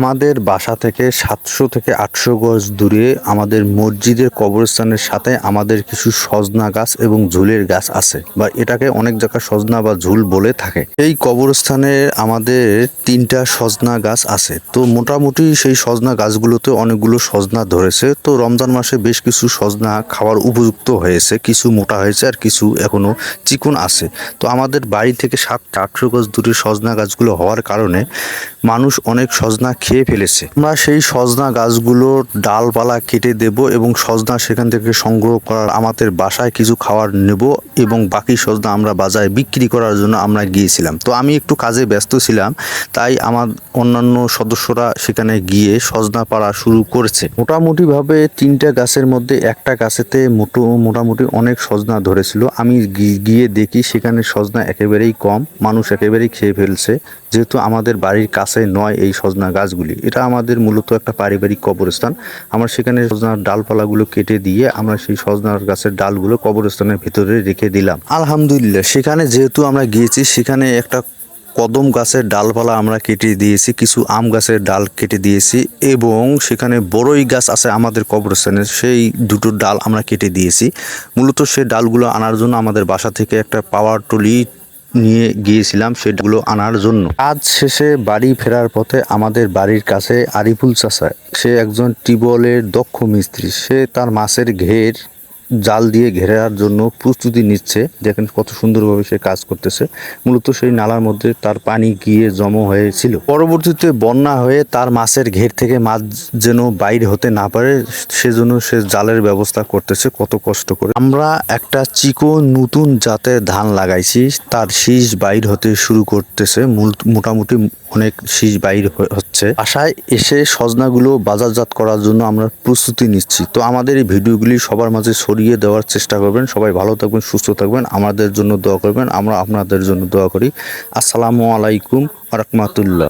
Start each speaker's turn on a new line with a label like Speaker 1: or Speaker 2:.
Speaker 1: আমাদের বাসা থেকে ৭০০ থেকে ৮০০ গজ দূরে আমাদের মসজিদের কবরস্থানের সাথে আমাদের কিছু সজনা গাছ এবং ঝুলের গাছ আছে, বা এটাকে অনেক জায়গায় সজনা বা ঝুল বলে থাকে। এই কবরস্থানে আমাদের ৩টা সজনা গাছ আছে। তো মোটামুটি সেই সজনা গাছগুলোতে অনেকগুলো সজনা ধরেছে। তো রমজান মাসে বেশ কিছু সজনা খাওয়ার উপযুক্ত হয়েছে, কিছু মোটা হয়েছে আর কিছু এখনো চিকন আছে। তো আমাদের বাড়ি থেকে ৭০০-৮০০ গজ দূরে সজনা গাছগুলো হওয়ার কারণে মানুষ অনেক সজনা খেয়ে ফেলেছে। আমরা সেই সজনা গাছগুলোর ডালপালা কেটে দেব এবং সজনা সেখান থেকে সংগ্রহ করার আমাদের বাসায় কিছু খাবার নেব এবং বাকি সজনা আমরা বাজারে বিক্রি করার জন্য আমরা গিয়েছিলাম। তো আমি একটু কাজে ব্যস্ত ছিলাম, তাই আমার অন্যান্য সদস্যরা সেখানে গিয়ে সজনা পাড়া শুরু করেছে। মোটামুটিভাবে ৩টা গাছের মধ্যে একটা গাছেতে মোটামুটি অনেক সজনা ধরেছিল। আমি গিয়ে দেখি সেখানে সজনা একেবারেই কম, মানুষ একেবারেই খেয়ে ফেলছে। যেহেতু আমাদের বাড়ির কাছে নয় এই সজনা গাছগুলি, এটা আমাদের মূলত একটা পারিবারিক কবরস্থান। আমরা সেখানে সজনার ডালপালাগুলো কেটে দিয়ে আমরা সেই সজনার গাছের ডালগুলো কবরস্থানের ভিতরে রেখে দিলাম। আলহামদুলিল্লাহ, সেখানে যেহেতু আমরা গিয়েছি সেখানে একটা কদম গাছের ডালপালা আমরা কেটে দিয়েছি, কিছু আম গাছের ডাল কেটে দিয়েছি এবং সেখানে বড়ই গাছ আছে আমাদের কবরস্থানের, সেই দুটো ডাল আমরা কেটে দিয়েছি। মূলত সেই ডালগুলো আনার জন্য আমাদের বাসা থেকে একটা পাওয়ার ট্রলি নিয়ে গিয়েছিলাম সেগুলো আনার জন্য। কাজ শেষে বাড়ি ফেরার পথে আমাদের বাড়ির কাছে আরিফুল চাচা, সে একজন টিউবওয়েলের দক্ষ মিস্ত্রি। সে তার মাছের ঘের জাল দিয়ে ঘেরার জন্য প্রস্তুতি নিচ্ছে। দেখেন কত সুন্দরভাবে সে কাজ করতেছে। মূলত সেই নালার মধ্যে তার পানি গিয়ে জমা হয়েছিল, পরবর্তীতে বন্যা হয়ে তার মাছের ঘের থেকে মাছ যেন বাইরে হতে না পারে সেজন্য সে জালের ব্যবস্থা করতেছে কত কষ্ট করে। আমরা একটা চিকন নতুন জাতের ধান লাগাইছি, তার শীষ বাইর হতে শুরু করতেছে, মোটামুটি অনেক শীষ বাইর হচ্ছে। বাসায় এসে সজনাগুলো বাজারজাত করার জন্য আমরা প্রস্তুতি নিচ্ছি। তো আমাদের এই ভিডিওগুলি সবার মাঝে ছড়িয়ে দেওয়ার চেষ্টা করবেন। সবাই ভালো থাকবেন, সুস্থ থাকবেন, আমাদের জন্য দোয়া করবেন, আমরা আপনাদের জন্য দোয়া করি। আসসালামু আলাইকুম ওয়া রাহমাতুল্লাহ।